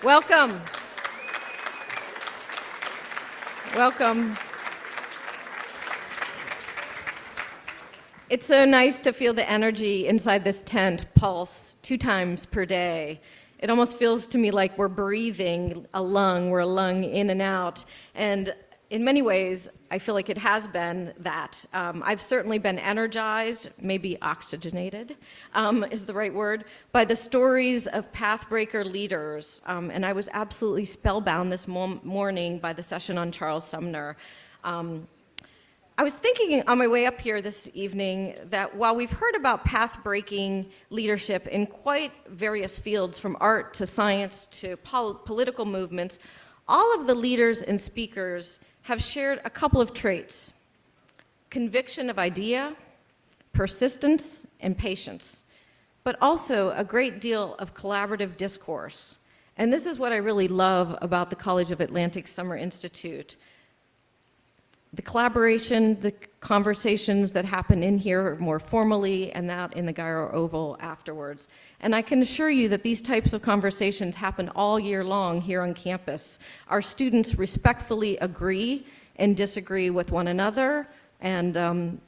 Welcome. Welcome. It's so nice to feel the energy inside this tent pulse 2 times per day. It almost feels to me like we're breathing a lung. We're a lung in and out. And in many ways, I feel like it has been that. I've certainly been energized, maybe oxygenated is the right word, by the stories of pathbreaker leaders. And I was absolutely spellbound this morning by the session on Charles Sumner. I was thinking on my way up here this evening that while we've heard about path-breaking leadership in quite various fields, from art to science to political movements, all of the leaders and speakers have shared a couple of traits: conviction of idea, persistence, and patience, but also a great deal of collaborative discourse. And this is what I really love about the College of Atlantic Summer Institute. The collaboration, the conversations that happen in here more formally and that in the Gyro Oval afterwards. And I can assure you that these types of conversations happen all year long here on campus. Our students respectfully agree and disagree with one another, and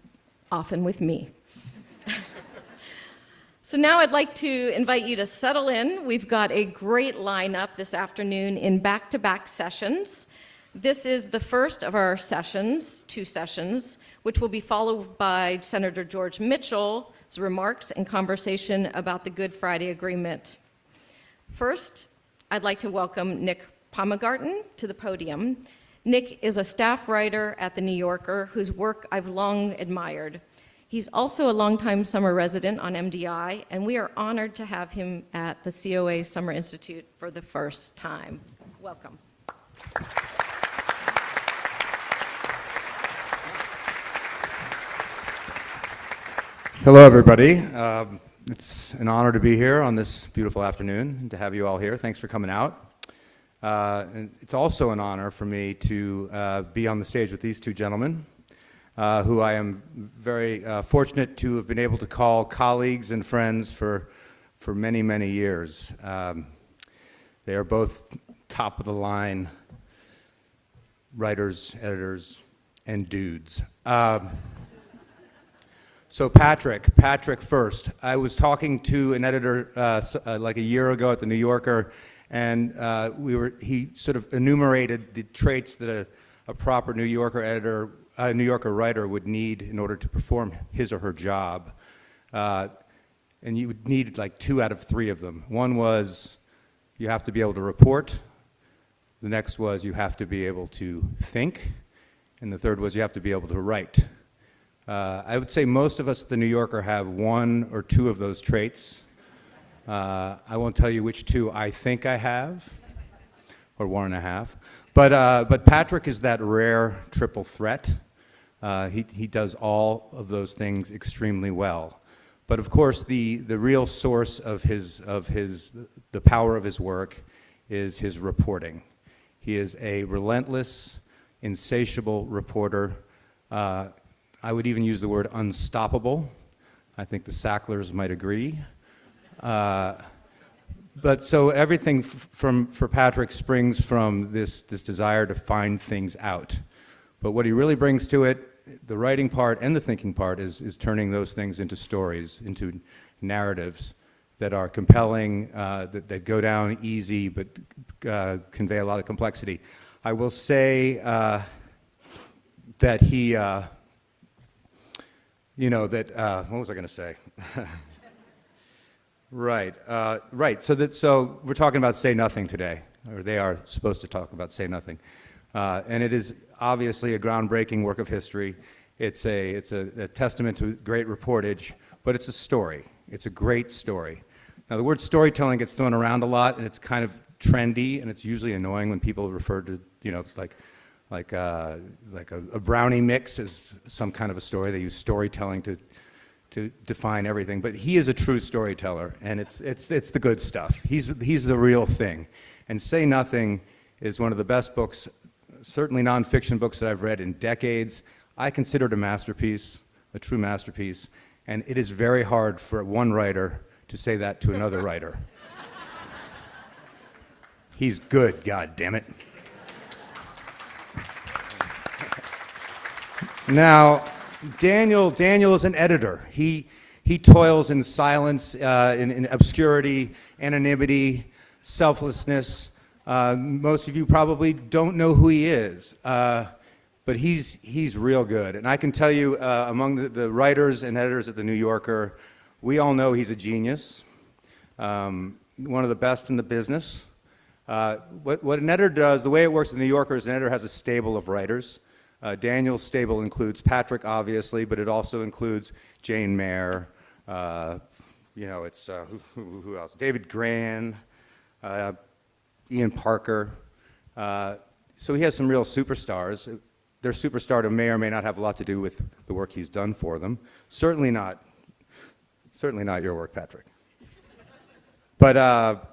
often with me. So now I'd like to invite you to settle in. We've got a great lineup this afternoon in back-to-back sessions. This is the first of our sessions, 2 sessions, which will be followed by Senator George Mitchell's remarks and conversation about the Good Friday Agreement. First, I'd like to welcome Nick Pomagarten to the podium. Nick is a staff writer at The New Yorker whose work I've long admired. He's also a longtime summer resident on MDI, and we are honored to have him at the COA Summer Institute for the first time. Welcome. Hello, everybody. It's an honor to be here on this beautiful afternoon and to have you all here. Thanks for coming out. And it's also an honor for me to be on the stage with these 2 gentlemen, who I am very fortunate to have been able to call colleagues and friends for many, many years. They are both top-of-the-line writers, editors, and dudes. So Patrick first. I was talking to an editor like a year ago at The New Yorker, and he sort of enumerated the traits that a proper New Yorker editor, a New Yorker writer would need in order to perform his or her job. And you would need like 2 out of 3 of them. One was you have to be able to report. The next was you have to be able to think. And the third was you have to be able to write. I would say most of us at The New Yorker have 1 or 2 of those traits. I won't tell you which 2 I think I have, or 1.5. But Patrick is that rare triple threat. He does all of those things extremely well. But of course, the real source of the power of his work is his reporting. He is a relentless, insatiable reporter. I would even use the word unstoppable. I think the Sacklers might agree. But so everything for Patrick springs from this desire to find things out. But what he really brings to it, the writing part and the thinking part, is turning those things into stories, into narratives that are compelling, that go down easy, but convey a lot of complexity. I will say that he... what was I going to say? Right. So we're talking about Say Nothing today, or they are supposed to talk about Say Nothing, and it is obviously a groundbreaking work of history. It's a testament to great reportage, but it's a story. It's a great story. Now the word storytelling gets thrown around a lot, and it's kind of trendy, and it's usually annoying when people refer to like a brownie mix is some kind of a story. They use storytelling to define everything. But he is a true storyteller, and it's the good stuff. He's the real thing. And Say Nothing is one of the best books, certainly nonfiction books that I've read in decades. I consider it a masterpiece, a true masterpiece. And it is very hard for one writer to say that to another writer. He's good, God damn it. Now, Daniel is an editor. He toils in silence, in obscurity, anonymity, selflessness. Most of you probably don't know who he is, but he's real good. And I can tell you, among the writers and editors at The New Yorker, we all know he's a genius, one of the best in the business. What an editor does, the way it works at The New Yorker is an editor has a stable of writers. Daniel's stable includes Patrick, obviously, but it also includes Jane Mayer, it's, who else? David Gran, Ian Parker. So he has some real superstars. Their superstardom may or may not have a lot to do with the work he's done for them. Certainly not your work, Patrick. But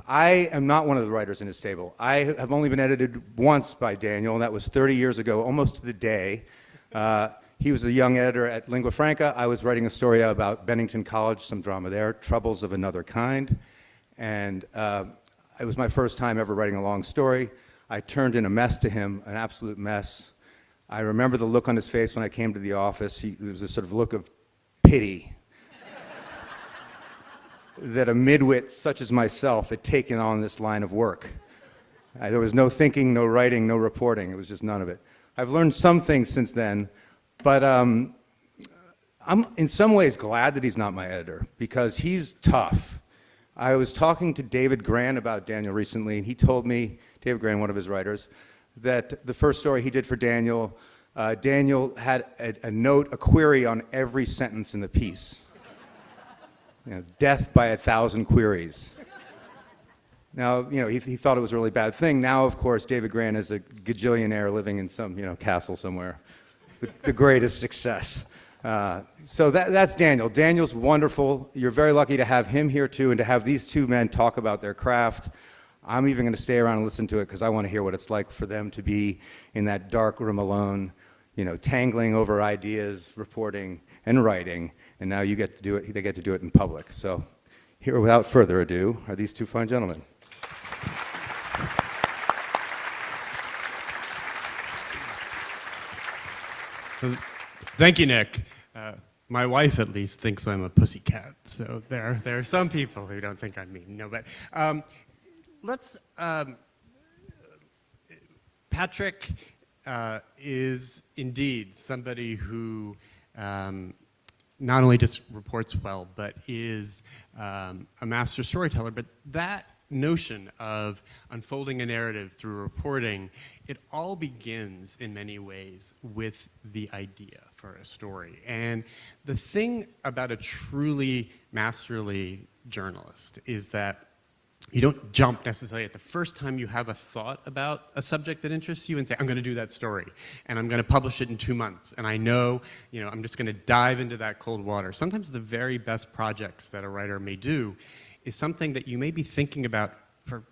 I am not one of the writers in his stable. I have only been edited once by Daniel, and that was 30 years ago, almost to the day. He was a young editor at Lingua Franca. I was writing a story about Bennington College, some drama there, Troubles of Another Kind. And it was my first time ever writing a long story. I turned in a mess to him, an absolute mess. I remember the look on his face when I came to the office. There was a sort of look of pity that a midwit such as myself had taken on this line of work. There was no thinking, no writing, no reporting. It was just none of it. I've learned some things since then, but I'm in some ways glad that he's not my editor because he's tough. I was talking to David Gran about Daniel recently, and he told me, David Gran, one of his writers, that the first story he did for Daniel, Daniel had a note, a query on every sentence in the piece. Death by 1,000 queries. Now, he thought it was a really bad thing. Now, of course, David Gran is a gajillionaire living in some, castle somewhere. The greatest success. So that's Daniel. Daniel's wonderful. You're very lucky to have him here, too, and to have these two men talk about their craft. I'm even going to stay around and listen to it because I want to hear what it's like for them to be in that dark room alone, tangling over ideas, reporting, and writing. And now you get to do it, they get to do it in public. So here, without further ado, are these two fine gentlemen. Thank you, Nick. My wife, at least, thinks I'm a pussycat. So there are some people who don't think I'm mean. No, but Patrick is indeed somebody who not only just reports well, but is a master storyteller. But that notion of unfolding a narrative through reporting, it all begins in many ways with the idea for a story. And the thing about a truly masterly journalist is that you don't jump necessarily at the first time you have a thought about a subject that interests you and say, I'm going to do that story, and I'm going to publish it in 2 months, and I know, I'm just going to dive into that cold water. Sometimes the very best projects that a writer may do is something that you may be thinking about for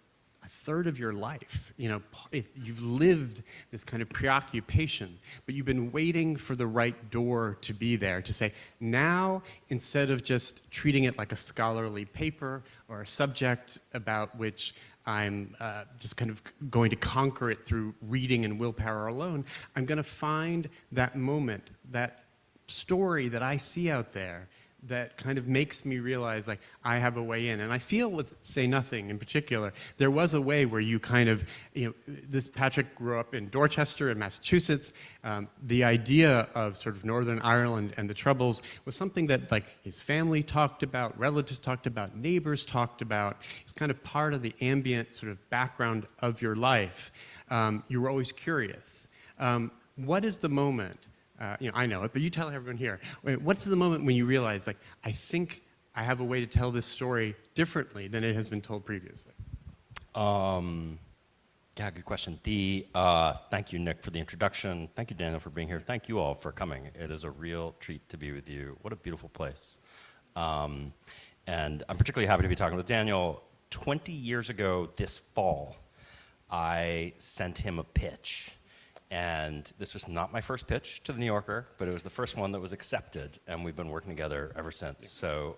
a third of your life. You've lived this kind of preoccupation, but you've been waiting for the right door to be there to say, now, instead of just treating it like a scholarly paper or a subject about which I'm just kind of going to conquer it through reading and willpower alone, I'm going to find that moment, that story that I see out there that kind of makes me realize, like, I have a way in. And I feel with Say Nothing in particular, there was a way where you kind of, this Patrick grew up in Dorchester in Massachusetts. The idea of sort of Northern Ireland and the Troubles was something that, like, his family talked about, relatives talked about, neighbors talked about. It's kind of part of the ambient sort of background of your life. You were always curious. What is the moment? I know it, but you tell everyone here. What's the moment when you realize, like, I think I have a way to tell this story differently than it has been told previously? Yeah, good question. Thank you, Nick, for the introduction. Thank you, Daniel, for being here. Thank you all for coming. It is a real treat to be with you. What a beautiful place. And I'm particularly happy to be talking with Daniel. 20 years ago this fall, I sent him a pitch. And this was not my first pitch to the New Yorker, but it was the first one that was accepted, and we've been working together ever since. So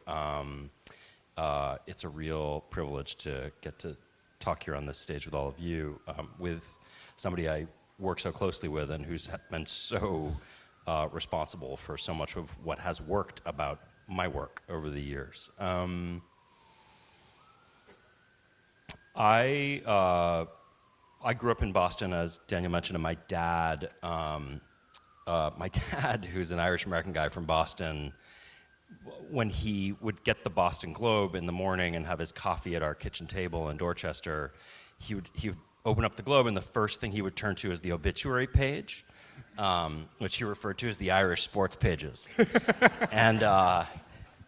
it's a real privilege to get to talk here on this stage with all of you, with somebody I work so closely with and who's been so responsible for so much of what has worked about my work over the years. I grew up in Boston, as Daniel mentioned, and my dad, who's an Irish-American guy from Boston, when he would get the Boston Globe in the morning and have his coffee at our kitchen table in Dorchester, he would open up the Globe, and the first thing he would turn to is the obituary page, which he referred to as the Irish sports pages. And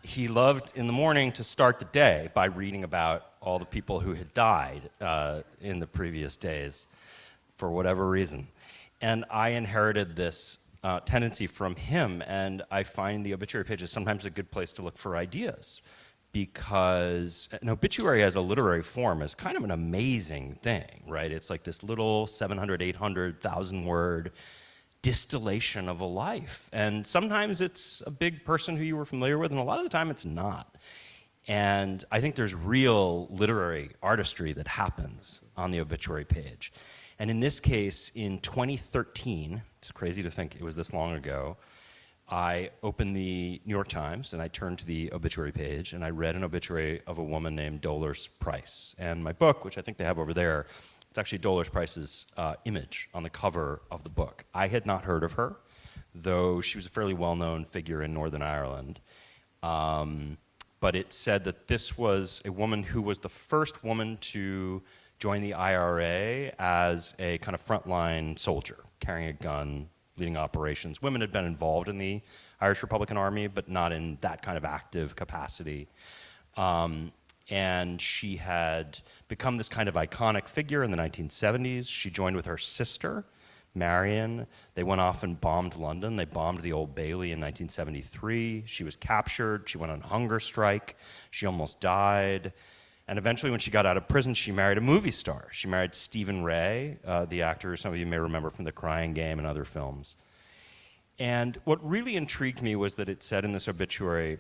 he loved in the morning to start the day by reading about all the people who had died in the previous days for whatever reason. And I inherited this tendency from him, and I find the obituary page is sometimes a good place to look for ideas, because an obituary as a literary form is kind of an amazing thing, right? It's like this little 700, 800, 1,000 word distillation of a life. And sometimes it's a big person who you were familiar with, and a lot of the time it's not. And I think there's real literary artistry that happens on the obituary page. And in this case, in 2013, it's crazy to think it was this long ago, I opened the New York Times and I turned to the obituary page and I read an obituary of a woman named Dolours Price. And my book, which I think they have over there, it's actually Dolours Price's image on the cover of the book. I had not heard of her, though she was a fairly well-known figure in Northern Ireland. But it said that this was a woman who was the first woman to join the IRA as a kind of frontline soldier, carrying a gun, leading operations. Women had been involved in the Irish Republican Army, but not in that kind of active capacity. And she had become this kind of iconic figure in the 1970s. She joined with her sister, Marion. They went off and bombed London. They bombed the Old Bailey in 1973. She was captured. She went on hunger strike. She almost died. And eventually, when she got out of prison, she married a movie star. She married Stephen Ray, the actor some of you may remember from The Crying Game and other films. And what really intrigued me was that it said in this obituary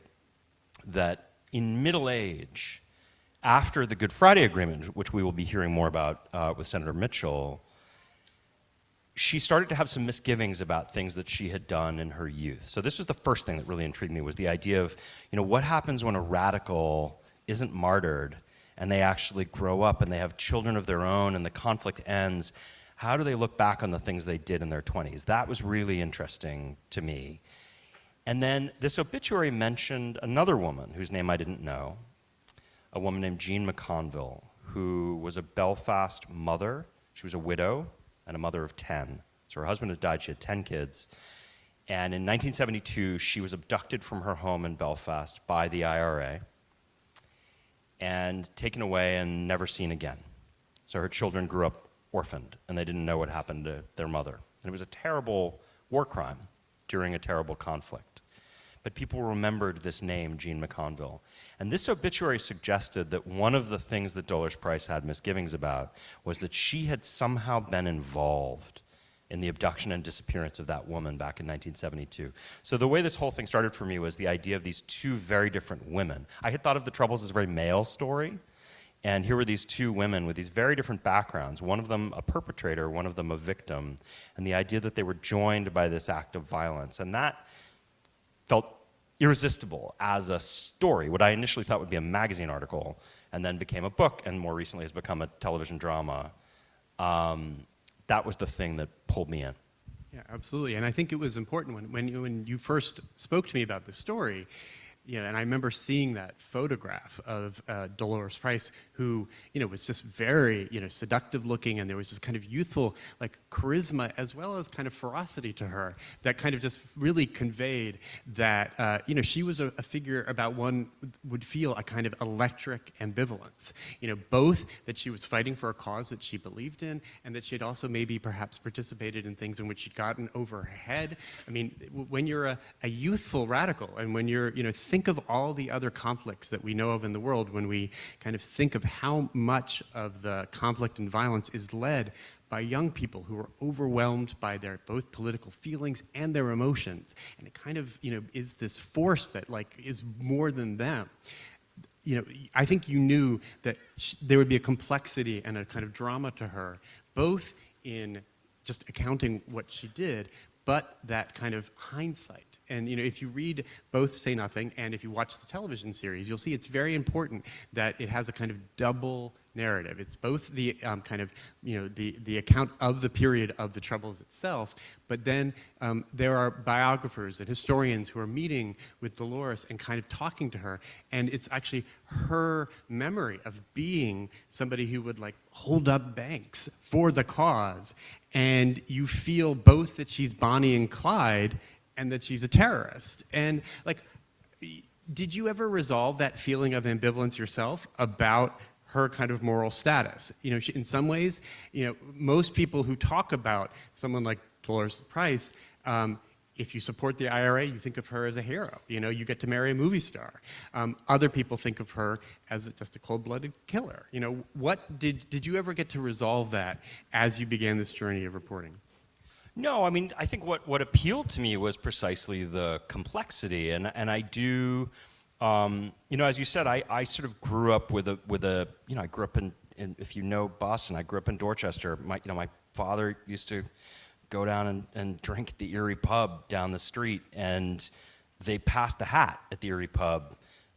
that in middle age, after the Good Friday Agreement, which we will be hearing more about with Senator Mitchell, she started to have some misgivings about things that she had done in her youth. So this was the first thing that really intrigued me, was the idea of, what happens when a radical isn't martyred and they actually grow up and they have children of their own and the conflict ends? How do they look back on the things they did in their 20s? That was really interesting to me. And then this obituary mentioned another woman whose name I didn't know, a woman named Jean McConville, who was a Belfast mother. She was a widow and a mother of 10. So her husband had died, she had 10 kids. And in 1972, she was abducted from her home in Belfast by the IRA and taken away and never seen again. So her children grew up orphaned, and they didn't know what happened to their mother. And it was a terrible war crime during a terrible conflict. But people remembered this name, Jean McConville. And this obituary suggested that one of the things that Dolours Price had misgivings about was that she had somehow been involved in the abduction and disappearance of that woman back in 1972. So the way this whole thing started for me was the idea of these two very different women. I had thought of the Troubles as a very male story, and here were these two women with these very different backgrounds, one of them a perpetrator, one of them a victim, and the idea that they were joined by this act of violence. And that felt irresistible as a story. What I initially thought would be a magazine article, and then became a book, and more recently has become a television drama. That was the thing that pulled me in. Yeah, absolutely. And I think it was important when you first spoke to me about this story, and I remember seeing that photograph of Dolours Price, who, was just very, seductive looking, and there was this kind of youthful, charisma as well as kind of ferocity to her that kind of just really conveyed that, she was a figure about one would feel a kind of electric ambivalence. Both that she was fighting for a cause that she believed in, and that she had also maybe perhaps participated in things in which she'd gotten over her head. I mean, when you're a youthful radical, and when you're, think of all the other conflicts that we know of in the world, when we kind of think of how much of the conflict and violence is led by young people who are overwhelmed by their both political feelings and their emotions. And it kind of, is this force that is more than them. I think you knew that there would be a complexity and a kind of drama to her, both in just accounting what she did, but that kind of hindsight. And if you read both Say Nothing and if you watch the television series, you'll see it's very important that it has a kind of double narrative. It's both the kind of, the account of the period of the Troubles itself, but then there are biographers and historians who are meeting with Dolores and kind of talking to her, and it's actually her memory of being somebody who would like hold up banks for the cause, and you feel both that she's Bonnie and Clyde and that she's a terrorist. And like, did you ever resolve that feeling of ambivalence yourself about her kind of moral status? In some ways, most people who talk about someone like Dolours Price, if you support the IRA, you think of her as a hero. You get to marry a movie star. Other people think of her as just a cold-blooded killer. What did you ever get to resolve that as you began this journey of reporting? No, I mean, I think what appealed to me was precisely the complexity, and I do, as you said, I sort of grew up with a I grew up in if you know Boston, I grew up in Dorchester. My father used to go down and drink at the Erie Pub down the street, and they passed the hat at the Erie Pub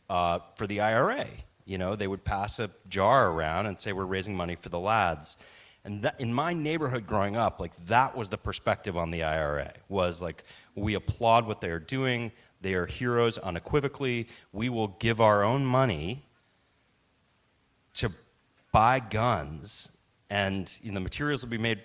for the IRA. They would pass a jar around and say, "We're raising money for the lads." And that, in my neighborhood growing up, like that was the perspective on the IRA, was like, we applaud what they are doing, they are heroes unequivocally, we will give our own money to buy guns, and the materials will be made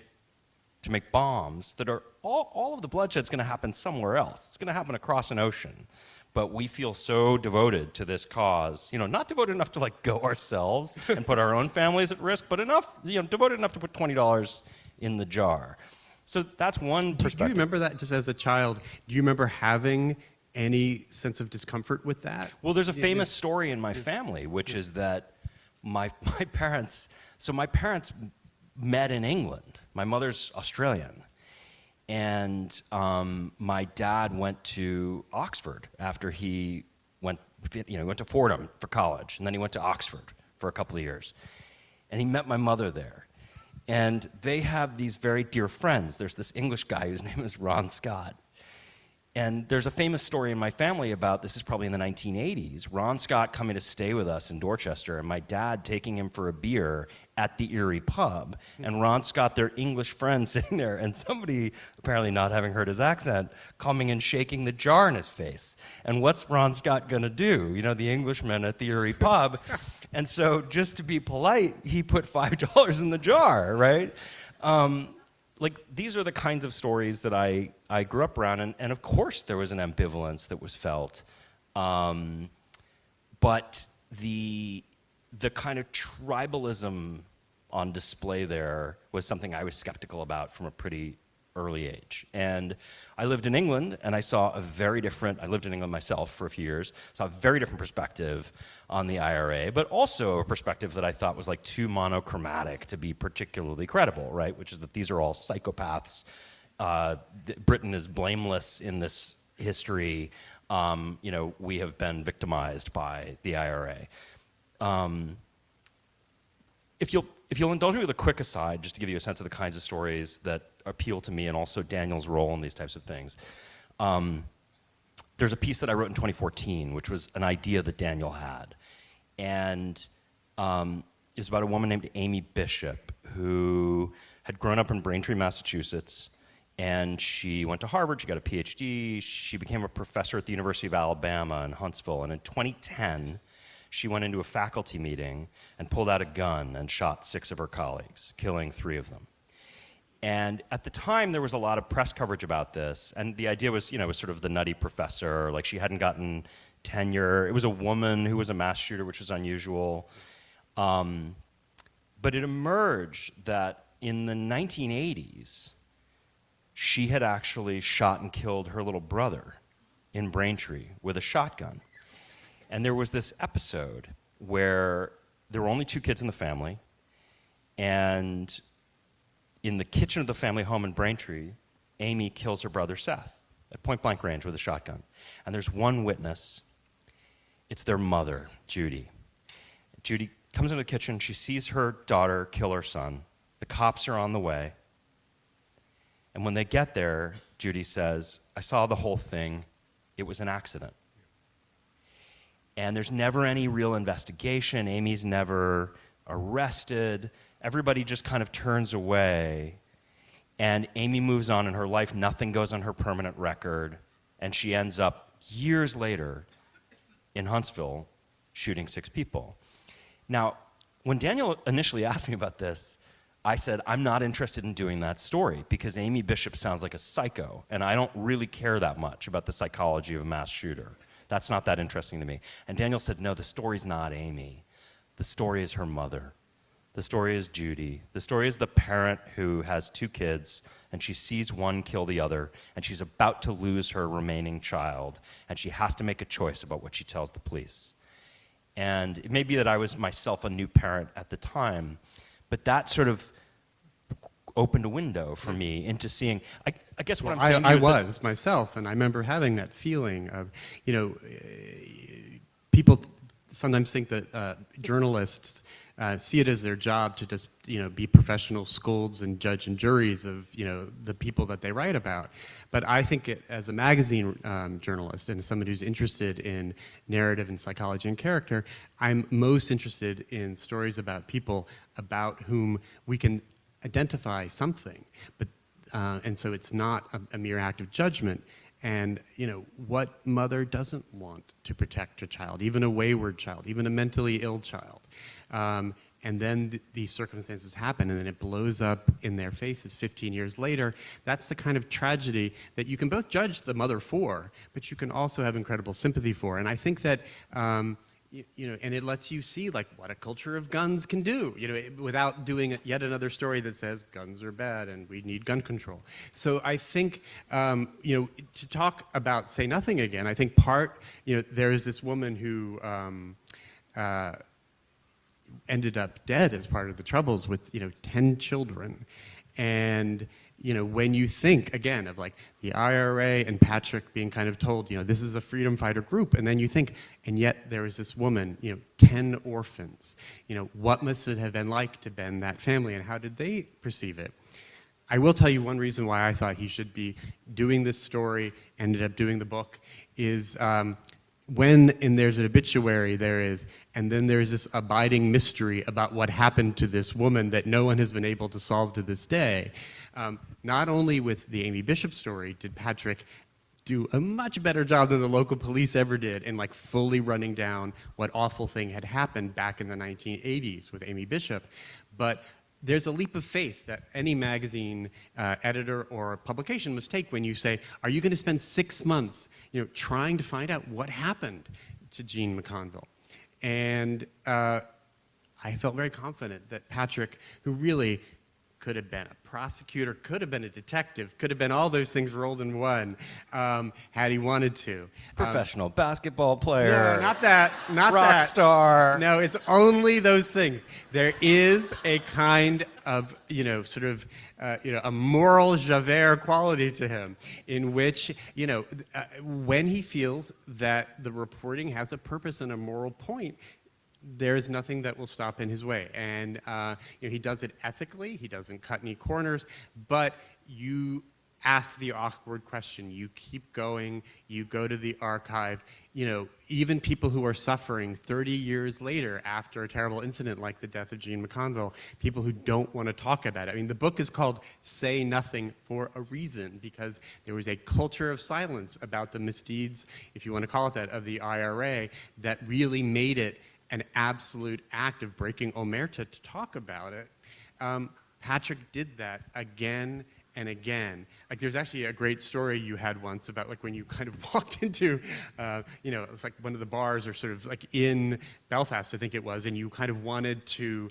to make bombs that are, all of the bloodshed's gonna happen somewhere else. It's gonna happen across an ocean. But we feel so devoted to this cause, not devoted enough to like go ourselves and put our own families at risk, but enough, devoted enough to put $20 in the jar. So that's one perspective. Do you remember that just as a child? Do you remember having any sense of discomfort with that? Well, there's a famous story in my family, which is that my parents met in England. My mother's Australian. And my dad went to Oxford after he went to Fordham for college, and then he went to Oxford for a couple of years. And he met my mother there. And they have these very dear friends. There's this English guy whose name is Ron Scott. And there's a famous story in my family about, this is probably in the 1980s, Ron Scott coming to stay with us in Dorchester, and my dad taking him for a beer at the Erie Pub, and Ron Scott, their English friend, sitting there, and somebody, apparently not having heard his accent, coming and shaking the jar in his face. And what's Ron Scott gonna do? The Englishman at the Erie Pub. And so, just to be polite, he put $5 in the jar, right? These are the kinds of stories that I grew up around, and of course there was an ambivalence that was felt. But the kind of tribalism on display there was something I was skeptical about from a pretty early age. And I lived in England, and I lived in England myself for a few years, saw a very different perspective on the IRA, but also a perspective that I thought was like too monochromatic to be particularly credible, right? Which is that these are all psychopaths. Britain is blameless in this history. We have been victimized by the IRA. If you'll indulge me with a quick aside, just to give you a sense of the kinds of stories that appeal to me, and also Daniel's role in these types of things. There's a piece that I wrote in 2014, which was an idea that Daniel had. And it's about a woman named Amy Bishop, who had grown up in Braintree, Massachusetts, and she went to Harvard, she got a PhD, she became a professor at the University of Alabama in Huntsville, and in 2010, she went into a faculty meeting and pulled out a gun and shot 6 of her colleagues, killing 3 of them. And at the time, there was a lot of press coverage about this, and the idea was, was sort of the nutty professor, like she hadn't gotten tenure. It was a woman who was a mass shooter, which was unusual. But it emerged that in the 1980s, she had actually shot and killed her little brother in Braintree with a shotgun. And there was this episode where there were only 2 kids in the family, and in the kitchen of the family home in Braintree, Amy kills her brother Seth at point-blank range with a shotgun. And there's one witness. It's their mother, Judy. Judy comes into the kitchen. She sees her daughter kill her son. The cops are on the way. And when they get there, Judy says, I saw the whole thing. It was an accident. And there's never any real investigation. Amy's never arrested. Everybody just kind of turns away. And Amy moves on in her life. Nothing goes on her permanent record. And she ends up, years later, in Huntsville, shooting 6 people. Now, when Daniel initially asked me about this, I said, I'm not interested in doing that story because Amy Bishop sounds like a psycho, and I don't really care that much about the psychology of a mass shooter. That's not that interesting to me. And Daniel said, no, the story's not Amy. The story is her mother. The story is Judy. The story is the parent who has 2 kids, and she sees one kill the other, and she's about to lose her remaining child, and she has to make a choice about what she tells the police. And it may be that I was myself a new parent at the time, but that sort of opened a window for me into seeing, I guess what I'm saying I is that was myself, and I remember having that feeling of, people sometimes think that journalists see it as their job to just, be professional scolds and judge and juries of, the people that they write about. But I think as a magazine journalist and someone who's interested in narrative and psychology and character, I'm most interested in stories about people about whom we can identify something. But and so it's not a mere act of judgment. And, what mother doesn't want to protect her child, even a wayward child, even a mentally ill child? And then these circumstances happen, and then it blows up in their faces 15 years later. That's the kind of tragedy that you can both judge the mother for, but you can also have incredible sympathy for. And I think that, and it lets you see like what a culture of guns can do, without doing yet another story that says guns are bad and we need gun control. So I think, to talk about Say Nothing again, I think there is this woman who ended up dead as part of the Troubles with 10 children. And when you think again of like the IRA and Patrick being kind of told, this is a freedom fighter group, and then you think, and yet there was this woman, 10 orphans. What must it have been like to been that family, and how did they perceive it? I will tell you one reason why I thought he should be doing this story, ended up doing the book, is when there's an obituary, and then there's this abiding mystery about what happened to this woman that no one has been able to solve to this day. Not only with the Amy Bishop story did Patrick do a much better job than the local police ever did in like fully running down what awful thing had happened back in the 1980s with Amy Bishop, but there's a leap of faith that any magazine editor or publication must take when you say, are you going to spend 6 months trying to find out what happened to Jean McConville? And I felt very confident that Patrick, who really could have been a prosecutor, could have been a detective, could have been all those things rolled in one, had he wanted to. professional basketball player, No, not that. Not rock that. star. No, it's only those things. There is a kind of, a moral Javert quality to him, in which, when he feels that the reporting has a purpose and a moral point, there is nothing that will stop in his way. And he does it ethically. He doesn't cut any corners. But you ask the awkward question. You keep going. You go to the archive. Even people who are suffering 30 years later after a terrible incident like the death of Jean McConville, people who don't want to talk about it. I mean, the book is called Say Nothing for a reason, because there was a culture of silence about the misdeeds, if you want to call it that, of the IRA that really made it an absolute act of breaking omerta to talk about it. Patrick did that again and again. Like, there's actually a great story you had once about like when you kind of walked into, it's like one of the bars or sort of like in Belfast, I think it was, and you kind of wanted to,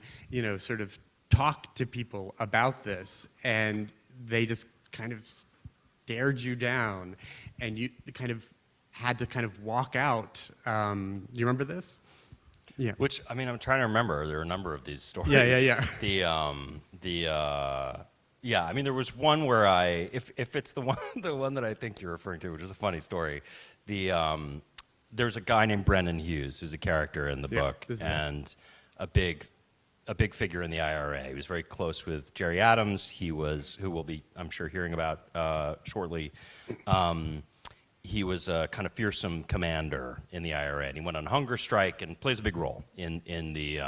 sort of talk to people about this, and they just kind of stared you down, and you kind of had to kind of walk out. You remember this? Yeah. Which, I mean, I'm trying to remember. There are a number of these stories. Yeah. I mean, there was one where if it's the one that I think you're referring to, which is a funny story. There's a guy named Brendan Hughes who's a character in the book, and a big figure in the IRA. He was very close with Jerry Adams. He was, who we'll be, I'm sure, hearing about shortly. He was a kind of fearsome commander in the IRA, and he went on hunger strike and plays a big role in the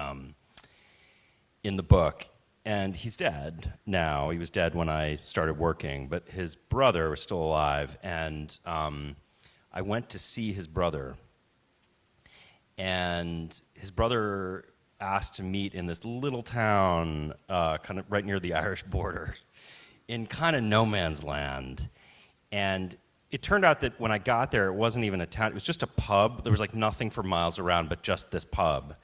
book. And he's dead now. He was dead when I started working, but his brother was still alive. And I went to see his brother. And his brother asked to meet in this little town, kind of right near the Irish border, in kind of no man's land. And it turned out that when I got there, it wasn't even a town. It was just a pub. There was like nothing for miles around but just this pub.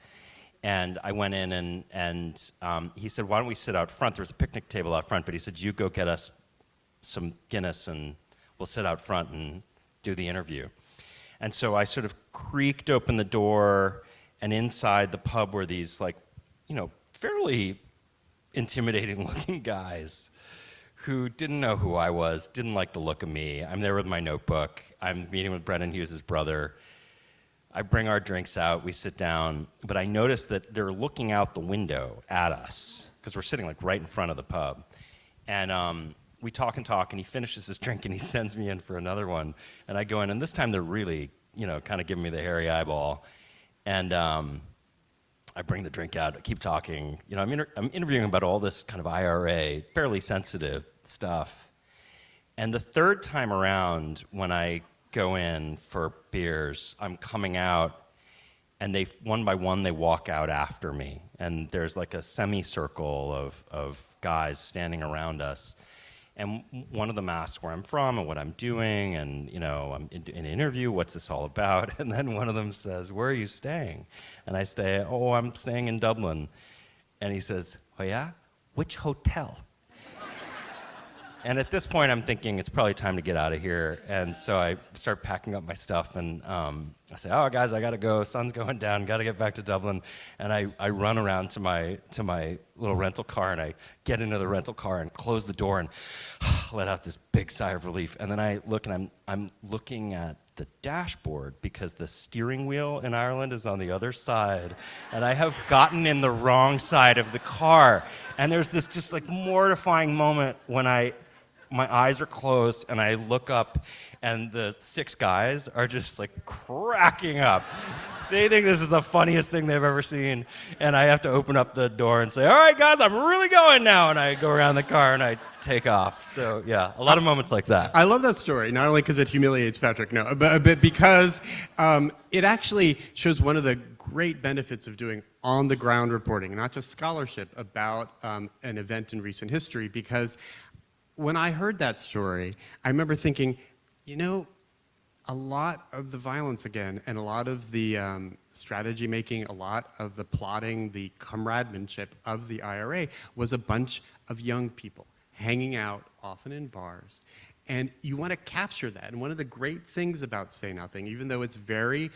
And I went in and he said, why don't we sit out front? There was a picnic table out front, but he said, you go get us some Guinness and we'll sit out front and do the interview. And so I sort of creaked open the door, and inside the pub were these, like, you know, fairly intimidating looking guys who didn't know who I was, didn't like the look of me. I'm there with my notebook. I'm meeting with Brendan Hughes' brother. I bring our drinks out, we sit down, but I notice that they're looking out the window at us, because we're sitting like right in front of the pub. And we talk, and he finishes his drink and he sends me in for another one. And I go in, and this time they're really, you know, kind of giving me the hairy eyeball. And I bring the drink out, I keep talking. You know, I'm interviewing about all this kind of IRA, fairly sensitive stuff. And the third time around, when I go in for beers, I'm coming out, and they, one by one, they walk out after me. And there's like a semicircle of guys standing around us. And one of them asks where I'm from and what I'm doing, and, you know, I'm in an interview, what's this all about? And then one of them says, where are you staying? And I say, oh, I'm staying in Dublin. And he says, oh yeah? Which hotel? And at this point, I'm thinking it's probably time to get out of here. And so I start packing up my stuff, and I say, oh, guys, I gotta go. Sun's going down, gotta get back to Dublin. And I run around to my little rental car, and I get into the rental car and close the door and let out this big sigh of relief. And then I look, and I'm looking at the dashboard, because the steering wheel in Ireland is on the other side, and I have gotten in the wrong side of the car. And there's this just like mortifying moment when my eyes are closed, and I look up, and the 6 guys are just like cracking up. They think this is the funniest thing they've ever seen. And I have to open up the door and say, all right, guys, I'm really going now. And I go around the car and I take off. So yeah, a lot of moments like that. I love that story, not only because it humiliates Patrick, but because it actually shows one of the great benefits of doing on-the-ground reporting, not just scholarship about an event in recent history. Because when I heard that story, I remember thinking, you know, a lot of the violence again, and a lot of the strategy making, a lot of the plotting, the comrademanship of the IRA was a bunch of young people hanging out, often in bars. And you want to capture that. And one of the great things about Say Nothing, even though it's very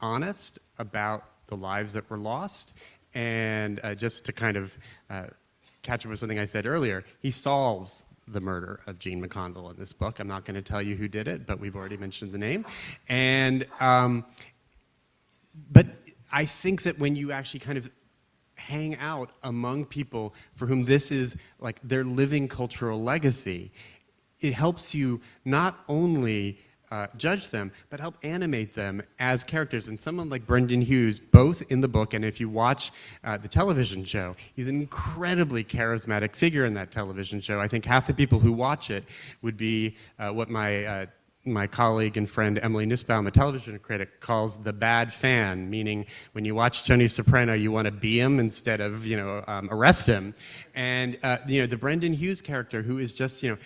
honest about the lives that were lost, and just to kind of catch up with something I said earlier, he solves the murder of Jean McConville in this book. I'm not going to tell you who did it, but we've already mentioned the name. And but I think that when you actually kind of hang out among people for whom this is like their living cultural legacy, it helps you not only judge them, but help animate them as characters. And someone like Brendan Hughes, both in the book and if you watch the television show, he's an incredibly charismatic figure in that television show. I think half the people who watch it would be what my colleague and friend Emily Nussbaum, a television critic, calls the bad fan, meaning when you watch Tony Soprano, you want to be him instead of, you know, arrest him. And, you know, the Brendan Hughes character, who is just, you know,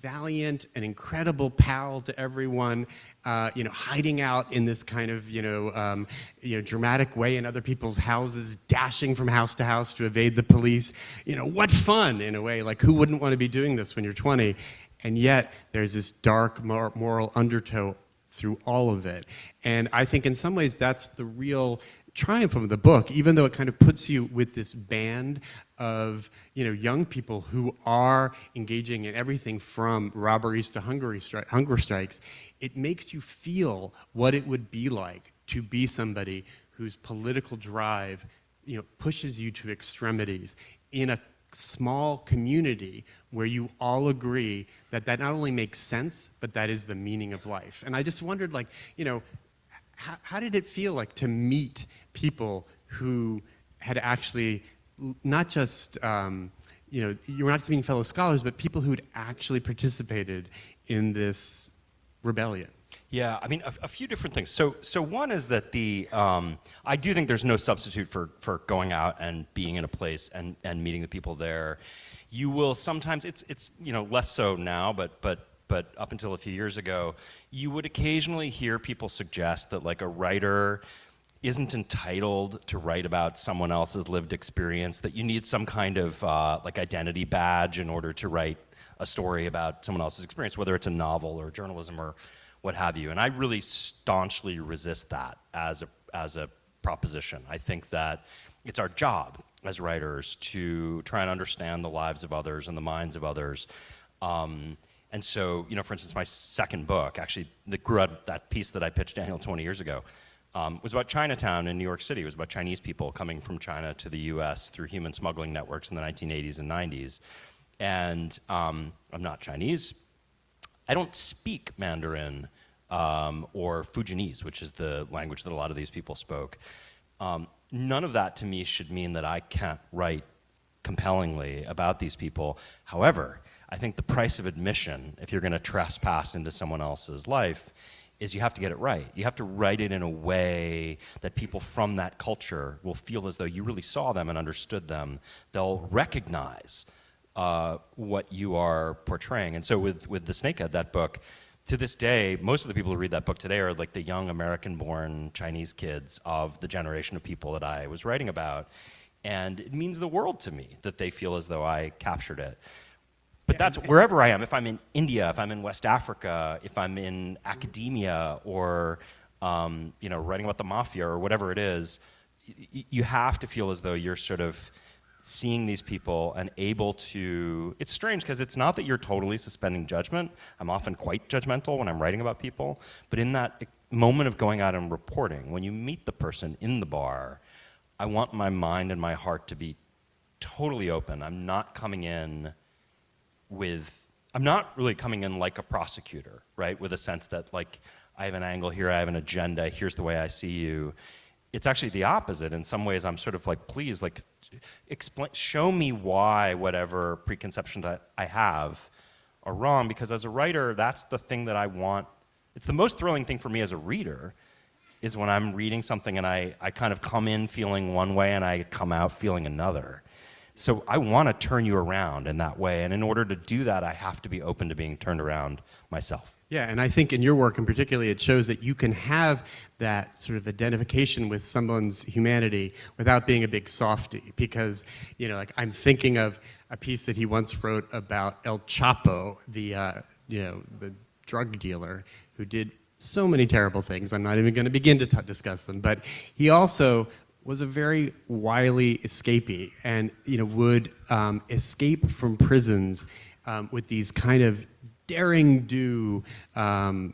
valiant, an incredible pal to everyone, you know, hiding out in this kind of, you know, dramatic way in other people's houses, dashing from house to house to evade the police. You know, what fun, in a way. Like, who wouldn't want to be doing this when you're 20? And yet, there's this dark moral undertow through all of it. And I think in some ways that's the real triumph of the book, even though it kind of puts you with this band of, you know, young people who are engaging in everything from robberies to hunger strikes. It makes you feel what it would be like to be somebody whose political drive pushes you to extremities in a small community where you all agree that that not only makes sense, but that is the meaning of life. And I just wondered, like, how did it feel like to meet people who had actually not just, you were not just meeting fellow scholars, but people who had actually participated in this rebellion? Yeah, I mean, a few different things. So one is that I do think there's no substitute for going out and being in a place and meeting the people there. You will sometimes, it's less so now, but up until a few years ago, you would occasionally hear people suggest that like a writer isn't entitled to write about someone else's lived experience, that you need some kind of like identity badge in order to write a story about someone else's experience, whether it's a novel or journalism or what have you. And I really staunchly resist that as a proposition. I think that it's our job as writers to try and understand the lives of others and the minds of others. And so, for instance, my second book, actually, that grew out of that piece that I pitched Daniel 20 years ago, was about Chinatown in New York City. It was about Chinese people coming from China to the US through human smuggling networks in the 1980s and 90s. And I'm not Chinese. I don't speak Mandarin or Fujianese, which is the language that a lot of these people spoke. None of that to me should mean that I can't write compellingly about these people. However, I think the price of admission, if you're going to trespass into someone else's life, is you have to get it right. You have to write it in a way that people from that culture will feel as though you really saw them and understood them. They'll recognize what you are portraying. And so with The Snakehead, that book, to this day, most of the people who read that book today are like the young American-born Chinese kids of the generation of people that I was writing about. And it means the world to me that they feel as though I captured it. But that's wherever I am. If I'm in India, if I'm in West Africa, if I'm in academia or writing about the mafia or whatever it is, you have to feel as though you're sort of seeing these people and able to, it's strange because it's not that you're totally suspending judgment. I'm often quite judgmental when I'm writing about people, but in that moment of going out and reporting, when you meet the person in the bar, I want my mind and my heart to be totally open. I'm not coming in I'm not really coming in like a prosecutor, right? With a sense that like, I have an angle here, I have an agenda, here's the way I see you. It's actually the opposite. In some ways, I'm sort of like, please, like, show me why whatever preconceptions I have are wrong, because as a writer, that's the thing that I want. It's the most thrilling thing for me as a reader, is when I'm reading something and I kind of come in feeling one way and I come out feeling another. So I want to turn you around in that way, and in order to do that, I have to be open to being turned around myself. Yeah, and I think in your work, and particularly, it shows that you can have that sort of identification with someone's humanity without being a big softie. Because, like I'm thinking of a piece that he once wrote about El Chapo, the drug dealer who did so many terrible things. I'm not even going to begin to discuss them. But he also was a very wily escapee, and would escape from prisons with these kind of daring do, kind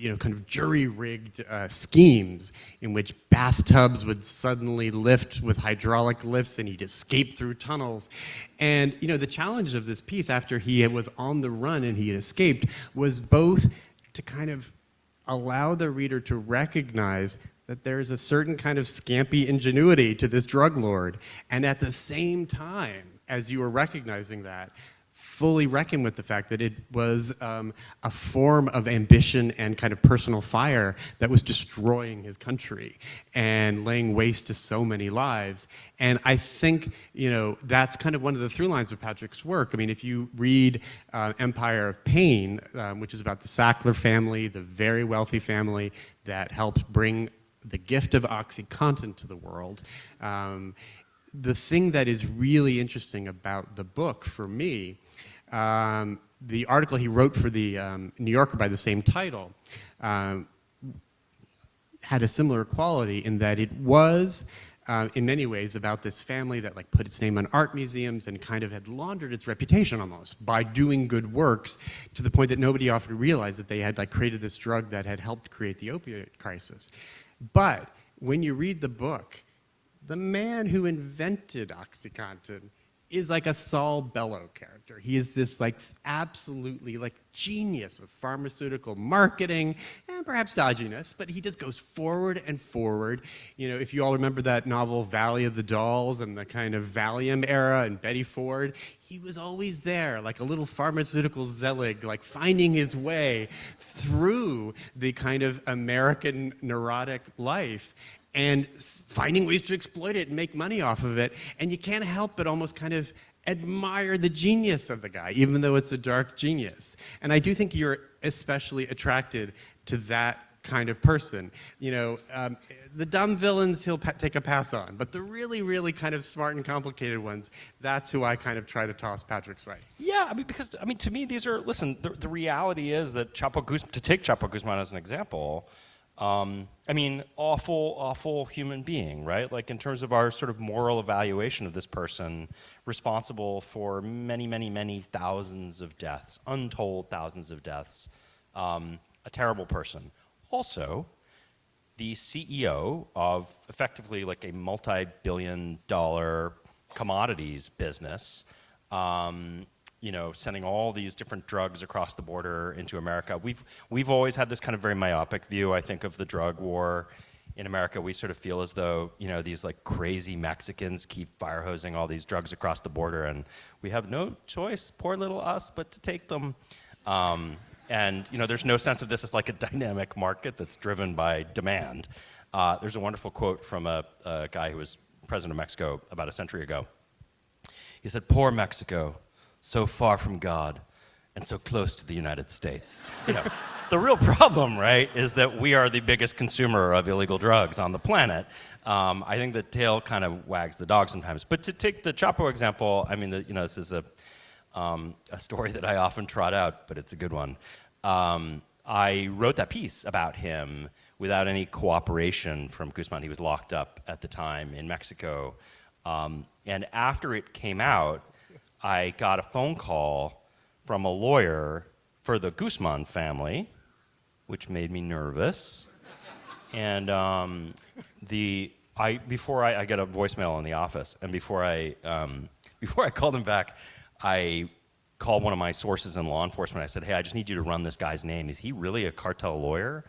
of jury-rigged schemes in which bathtubs would suddenly lift with hydraulic lifts and he'd escape through tunnels. And, the challenge of this piece after he was on the run and he had escaped was both to kind of allow the reader to recognize that there's a certain kind of scampy ingenuity to this drug lord, and at the same time, as you were recognizing that, fully reckon with the fact that it was a form of ambition and kind of personal fire that was destroying his country and laying waste to so many lives. And I think, that's kind of one of the through lines of Patrick's work. I mean, if you read Empire of Pain, which is about the Sackler family, the very wealthy family that helped bring the gift of OxyContin to the world, the thing that is really interesting about the book for me, the article he wrote for the New Yorker by the same title had a similar quality in that it was, in many ways, about this family that like put its name on art museums and kind of had laundered its reputation almost by doing good works, to the point that nobody often realized that they had like created this drug that had helped create the opioid crisis. But when you read the book, the man who invented OxyContin is like a Saul Bellow character. He is this like absolutely like genius of pharmaceutical marketing and perhaps dodginess, but he just goes forward and forward. You know, if you all remember that novel Valley of the Dolls and the kind of Valium era and Betty Ford, he was always there, like a little pharmaceutical Zelig, like finding his way through the kind of American neurotic life and finding ways to exploit it and make money off of it. And you can't help but almost kind of admire the genius of the guy, even though it's a dark genius. And I do think you're especially attracted to that kind of person. You know, the dumb villains he'll take a pass on, but the really, really kind of smart and complicated ones, that's who I kind of try to toss Patrick's way. Yeah, I mean, because, I mean, to me, these are, listen, the reality is that Chapo Guzman, to take Chapo Guzman as an example, I mean, awful human being, right? Like in terms of our sort of moral evaluation of this person, responsible for many thousands of deaths, untold thousands of deaths, a terrible person. Also, the CEO of effectively like a multi-billion-dollar commodities business, you know, sending all these different drugs across the border into America. We've always had this kind of very myopic view, I think, of the drug war in America. We sort of feel as though, you know, these like crazy Mexicans keep fire hosing all these drugs across the border, and we have no choice, poor little us, but to take them. And you know, there's no sense of this as like a dynamic market that's driven by demand. There's a wonderful quote from a guy who was president of Mexico about a century ago. He said, "Poor Mexico, so far from God and so close to the United States." You know, the real problem, right, is that we are the biggest consumer of illegal drugs on the planet. I think the tail kind of wags the dog sometimes. But to take the Chapo example, I mean, you know, this is a story that I often trot out, but it's a good one. I wrote that piece about him without any cooperation from Guzman. He was locked up at the time in Mexico. And after it came out, I got a phone call from a lawyer for the Guzman family, which made me nervous. And before I got a voicemail in the office, and before I called him back, I called one of my sources in law enforcement. I said, "Hey, I just need you to run this guy's name. Is he really a cartel lawyer?"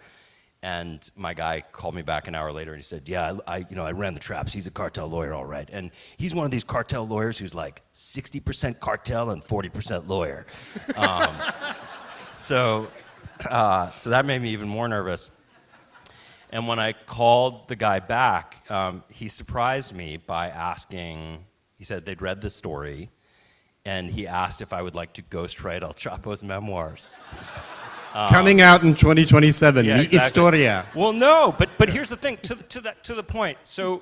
And my guy called me back an hour later and he said, "Yeah, I ran the traps. He's a cartel lawyer, all right. And he's one of these cartel lawyers who's like 60% cartel and 40% lawyer." So that made me even more nervous. And when I called the guy back, he surprised me by asking, he said they'd read the story, and he asked if I would like to ghostwrite El Chapo's memoirs. Coming out in 2027, Yeah, Mi exactly. Historia. Well, no, but here's the thing. To the point. So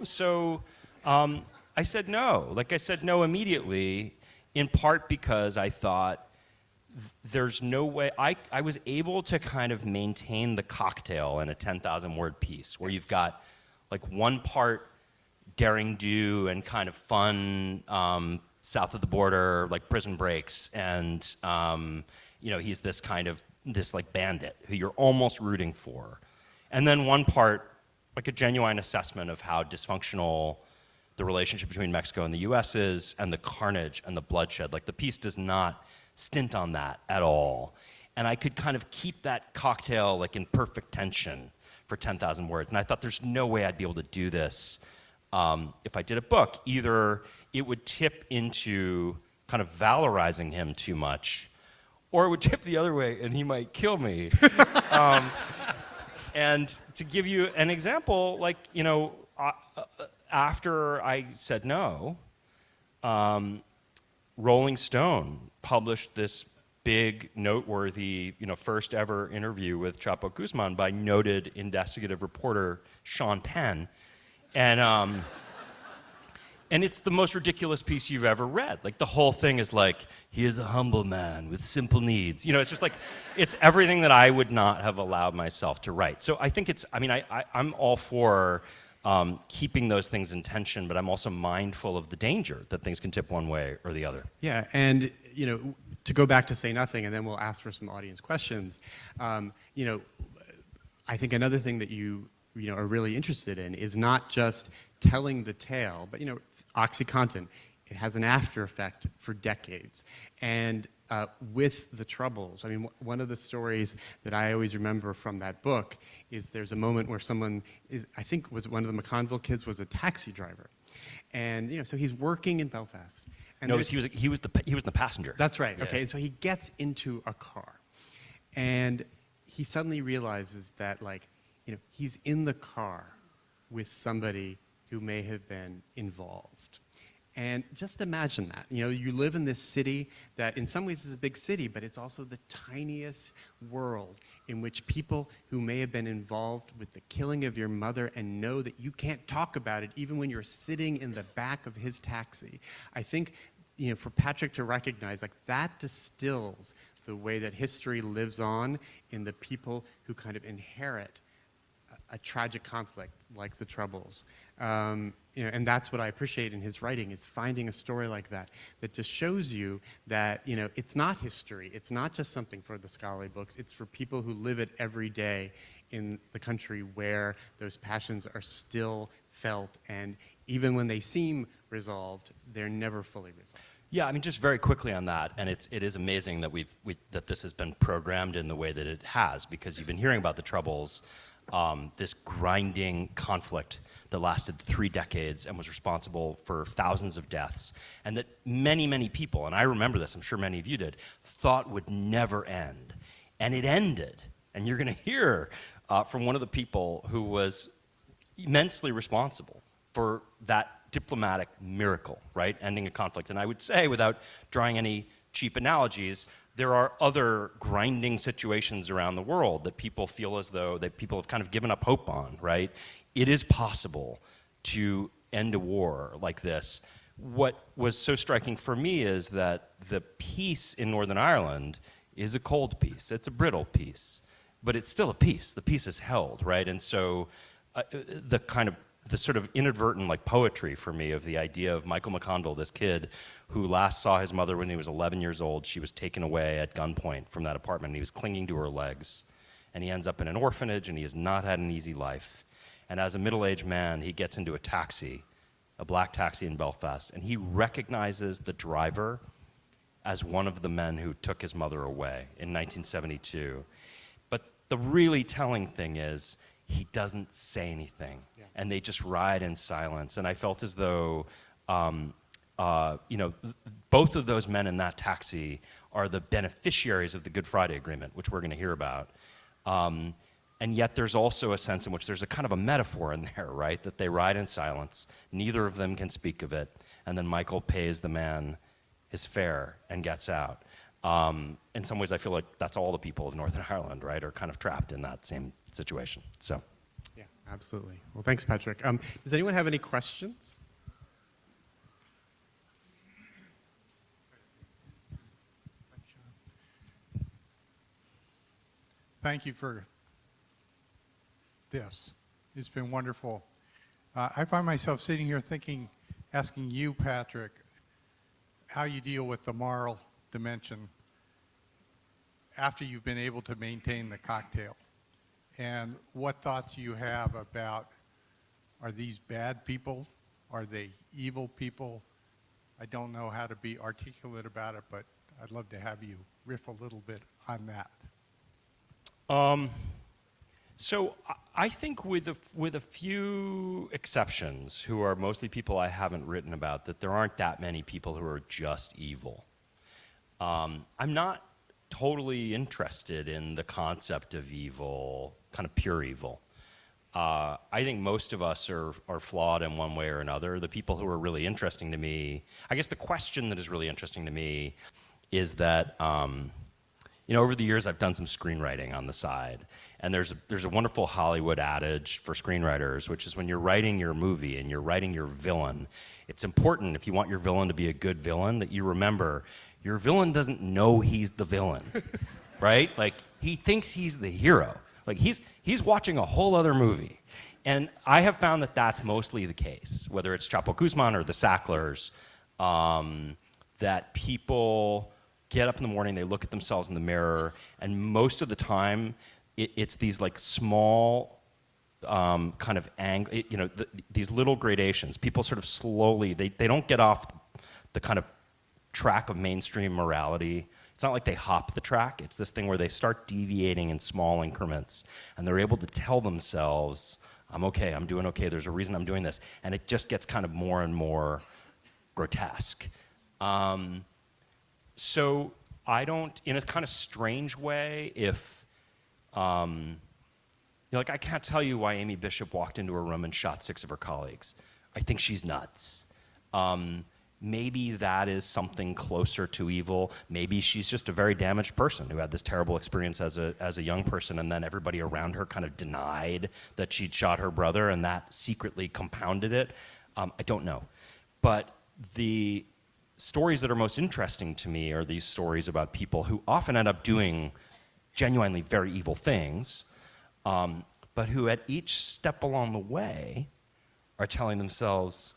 I said no. Like I said no immediately, in part because I thought there's no way. I was able to kind of maintain the cocktail in a 10,000 word piece where you've got like one part daring do and kind of fun south of the border, like prison breaks, and you know, he's this kind of this like bandit who you're almost rooting for. And then one part, like a genuine assessment of how dysfunctional the relationship between Mexico and the US is, and the carnage and the bloodshed. Like the piece does not stint on that at all. And I could kind of keep that cocktail like in perfect tension for 10,000 words. And I thought there's no way I'd be able to do this if I did a book. Either it would tip into kind of valorizing him too much, or it would tip the other way and he might kill me. And to give you an example, like, you know, after I said no, Rolling Stone published this big, noteworthy, you know, first ever interview with Chapo Guzman by noted investigative reporter Sean Penn. And it's the most ridiculous piece you've ever read. Like the whole thing is like, he is a humble man with simple needs. You know, it's just like, it's everything that I would not have allowed myself to write. So I think it's, I mean, I'm all for keeping those things in tension, but I'm also mindful of the danger that things can tip one way or the other. Yeah, and you know, to go back to Say Nothing, and then we'll ask for some audience questions. You know, I think another thing that you are really interested in is not just telling the tale, but OxyContin, it has an after effect for decades. And with the Troubles, I mean, one of the stories that I always remember from that book is there's a moment where someone is, I think was one of the McConville kids was a taxi driver. And so he's working in Belfast. And No, he was the passenger. That's right. Yeah. Okay, and so he gets into a car, and he suddenly realizes that, he's in the car with somebody who may have been involved. And just imagine that. You live in this city that in some ways is a big city, but it's also the tiniest world in which people who may have been involved with the killing of your mother and know that you can't talk about it even when you're sitting in the back of his taxi. I think, for Patrick to recognize, that distills the way that history lives on in the people who kind of inherit a tragic conflict like the Troubles. And that's what I appreciate in his writing, is finding a story like that just shows you that, it's not history. It's not just something for the scholarly books. It's for people who live it every day in the country where those passions are still felt. And even when they seem resolved, they're never fully resolved. Yeah, I mean, just very quickly on that, and it is amazing that that this has been programmed in the way that it has, because you've been hearing about the Troubles, this grinding conflict that lasted 3 decades and was responsible for thousands of deaths, and that many, many people, and I remember this, I'm sure many of you did, thought would never end. And it ended. And you're going to hear from one of the people who was immensely responsible for that diplomatic miracle, right? Ending a conflict. And I would say, without drawing any cheap analogies, there are other grinding situations around the world that people feel as though that people have kind of given up hope on, right? It is possible to end a war like this. What was so striking for me is that the peace in Northern Ireland is a cold peace. It's a brittle peace, but it's still a peace. The peace is held, right? And so the sort of inadvertent poetry for me of the idea of Michael McConville, this kid who last saw his mother when he was 11 years old. She was taken away at gunpoint from that apartment, and he was clinging to her legs. And he ends up in an orphanage, and he has not had an easy life. And as a middle-aged man, he gets into a taxi, a black taxi in Belfast, and he recognizes the driver as one of the men who took his mother away in 1972. But the really telling thing is, he doesn't say anything, and they just ride in silence. And I felt as though, both of those men in that taxi are the beneficiaries of the Good Friday Agreement, which we're going to hear about. And yet there's also a sense in which there's a kind of a metaphor in there, right? That they ride in silence, neither of them can speak of it, and then Michael pays the man his fare and gets out. In some ways, I feel like that's all the people of Northern Ireland, right, are kind of trapped in that same situation. So, yeah, absolutely. Well, thanks, Patrick. Does anyone have any questions? Thank you for this. It's been wonderful. I find myself sitting here thinking, asking you, Patrick, how you deal with the moral dimension after you've been able to maintain the cocktail, and what thoughts you have about, are these bad people? Are they evil people? I don't know how to be articulate about it, but I'd love to have you riff a little bit on that. So I think with a few exceptions, who are mostly people I haven't written about, that there aren't that many people who are just evil. I'm not totally interested in the concept of evil, kind of pure evil. I think most of us are flawed in one way or another. The people who are really interesting to me, I guess the question that is really interesting to me is that, over the years I've done some screenwriting on the side, and there's a wonderful Hollywood adage for screenwriters, which is when you're writing your movie and you're writing your villain, it's important, if you want your villain to be a good villain, that you remember your villain doesn't know he's the villain, right? He thinks he's the hero. He's watching a whole other movie. And I have found that that's mostly the case, whether it's Chapo Guzman or the Sacklers, that people get up in the morning, they look at themselves in the mirror, and most of the time, it's these small kind of these little gradations. People sort of slowly, they don't get off the kind of track of mainstream morality. It's not like they hop the track. It's this thing where they start deviating in small increments, and they're able to tell themselves, I'm okay, I'm doing okay, there's a reason I'm doing this. And it just gets kind of more and more grotesque. So I don't, in a kind of strange way, if, like I can't tell you why Amy Bishop walked into a room and shot 6 of her colleagues. I think she's nuts. Maybe that is something closer to evil. Maybe she's just a very damaged person who had this terrible experience as a young person, and then everybody around her kind of denied that she'd shot her brother, and that secretly compounded it. I don't know. But the stories that are most interesting to me are these stories about people who often end up doing genuinely very evil things, but who at each step along the way are telling themselves,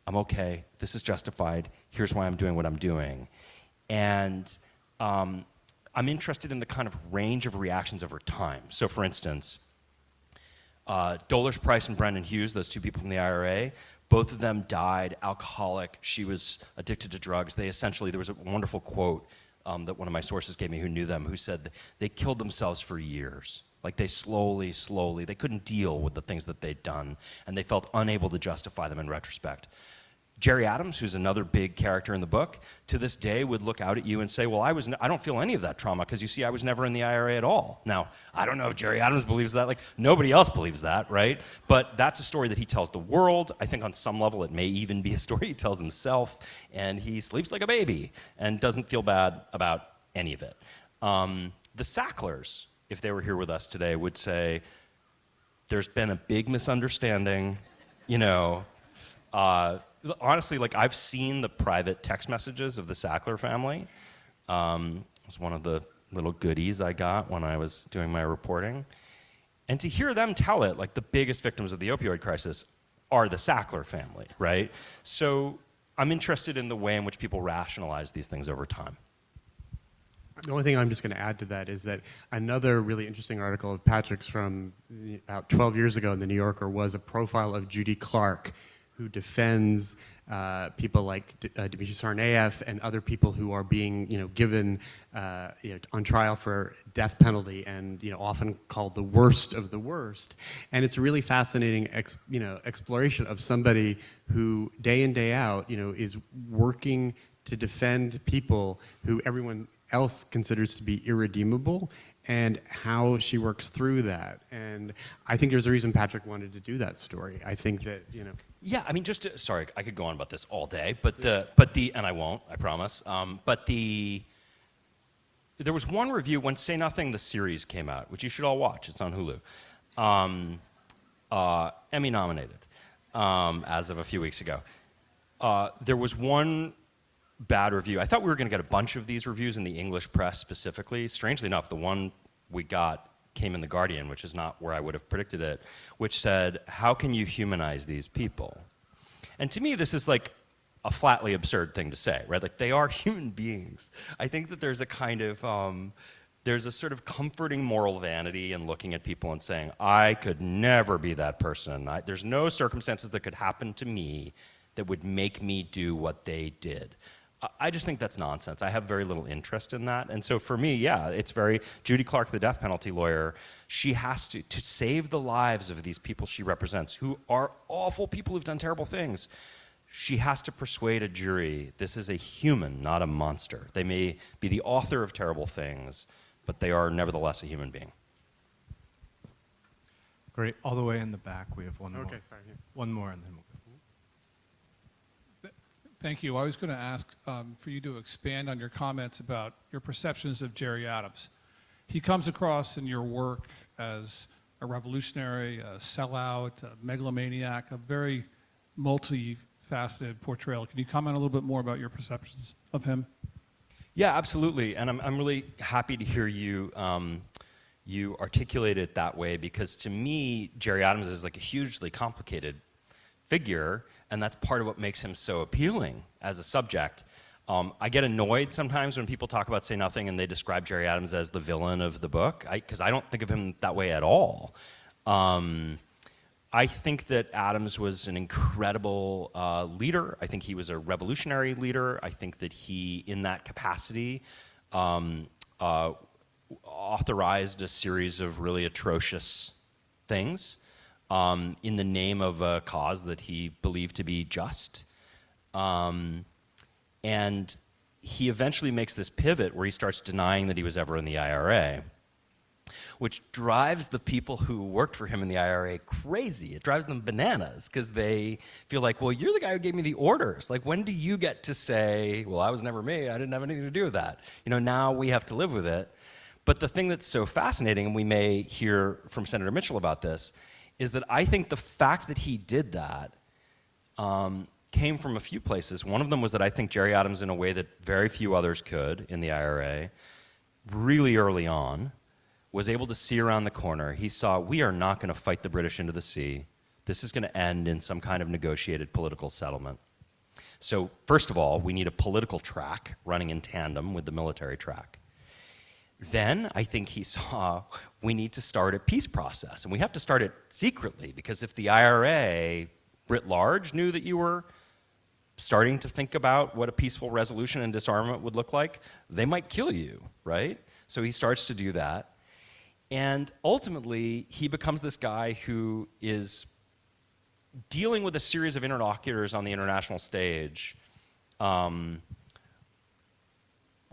I'm okay, this is justified, here's why I'm doing what I'm doing. And I'm interested in the kind of range of reactions over time. So for instance, Dolours Price and Brendan Hughes, those 2 people from the IRA, both of them died alcoholic. She was addicted to drugs. They essentially, there was a wonderful quote that one of my sources gave me who knew them, who said they killed themselves for years. Like they slowly, they couldn't deal with the things that they'd done, and they felt unable to justify them in retrospect. Jerry Adams, who's another big character in the book, to this day would look out at you and say, well, I don't feel any of that trauma because you see, I was never in the IRA at all. Now, I don't know if Jerry Adams believes that, like nobody else believes that, right? But that's a story that he tells the world. I think on some level it may even be a story he tells himself, and he sleeps like a baby and doesn't feel bad about any of it. The Sacklers, if they were here with us today, would say, there's been a big misunderstanding, honestly, like I've seen the private text messages of the Sackler family. It's one of the little goodies I got when I was doing my reporting. And to hear them tell it, like the biggest victims of the opioid crisis are the Sackler family, right? So I'm interested in the way in which people rationalize these things over time. The only thing I'm just going to add to that is that another really interesting article of Patrick's from about 12 years ago in the New Yorker was a profile of Judy Clark, who defends people like Dmitry Tsarnaev and other people who are being, given on trial for death penalty and, often called the worst of the worst. And it's a really fascinating, exploration of somebody who day in, day out, is working to defend people who everyone else considers to be irredeemable, and how she works through that. And I think there's a reason Patrick wanted to do that story. I think that, Yeah, I mean, sorry, I could go on about this all day, but and I won't, I promise. There was one review when Say Nothing, the series came out, which you should all watch. It's on Hulu. Emmy nominated, as of a few weeks ago. There was one bad review. I thought we were going to get a bunch of these reviews in the English press specifically. Strangely enough, the one we got came in The Guardian, which is not where I would have predicted it, which said, how can you humanize these people? And to me, this is like a flatly absurd thing to say, right? Like, they are human beings. I think that there's a kind of, there's a sort of comforting moral vanity in looking at people and saying, I could never be that person. There's no circumstances that could happen to me that would make me do what they did. I just think that's nonsense. I have very little interest in that. And so for me, yeah, it's very, Judy Clark, the death penalty lawyer, she has to save the lives of these people she represents, who are awful people who've done terrible things. She has to persuade a jury, this is a human, not a monster. They may be the author of terrible things, but they are nevertheless a human being. Great. All the way in the back, we have one more. Okay, sorry. Yeah. One more, and then we'll go. Thank you. I was going to ask for you to expand on your comments about your perceptions of Jerry Adams. He comes across in your work as a revolutionary, a sellout, a megalomaniac, a very multifaceted portrayal. Can you comment a little bit more about your perceptions of him? Yeah, absolutely. And I'm really happy to hear you you articulate it that way, because to me, Jerry Adams is like a hugely complicated figure, and that's part of what makes him so appealing as a subject. I get annoyed sometimes when people talk about Say Nothing and they describe Jerry Adams as the villain of the book, because I don't think of him that way at all. I think that Adams was an incredible leader. I think he was a revolutionary leader. I think that he, in that capacity, authorized a series of really atrocious things in the name of a cause that he believed to be just. And he eventually makes this pivot where he starts denying that he was ever in the IRA, which drives the people who worked for him in the IRA crazy. It drives them bananas because they feel like, well, you're the guy who gave me the orders. Like, when do you get to say, well, I was never me, I didn't have anything to do with that. You know, now we have to live with it. But the thing that's so fascinating, and we may hear from Senator Mitchell about this, is that I think the fact that he did that came from a few places. One of them was that I think Jerry Adams, in a way that very few others could in the IRA, really early on, was able to see around the corner. He saw, we are not going to fight the British into the sea. This is going to end in some kind of negotiated political settlement. So first of all, we need a political track running in tandem with the military track. Then I think he saw we need to start a peace process, and we have to start it secretly, because if the IRA writ large knew that you were starting to think about what a peaceful resolution and disarmament would look like, they might kill you, right? So he starts to do that. And ultimately, he becomes this guy who is dealing with a series of interlocutors on the international stage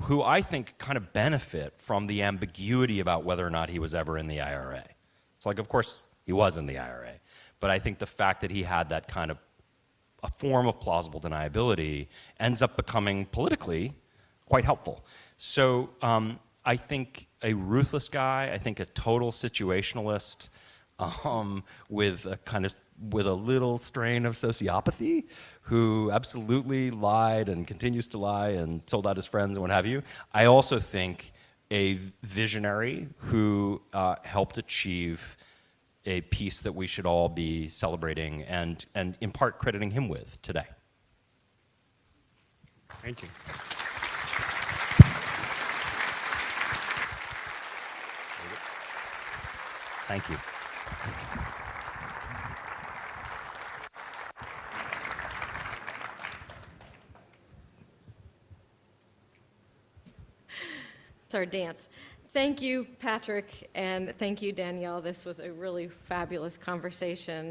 who I think kind of benefit from the ambiguity about whether or not he was ever in the IRA. It's like, of course, he was in the IRA. But I think the fact that he had that kind of a form of plausible deniability ends up becoming politically quite helpful. So I think a ruthless guy, I think a total situationalist with a little strain of sociopathy, who absolutely lied and continues to lie and sold out his friends and what have you. I also think a visionary who helped achieve a peace that we should all be celebrating and in part crediting him with today. Thank you. Thank you. It's our dance. Thank you, Patrick, and thank you, Danielle. This was a really fabulous conversation.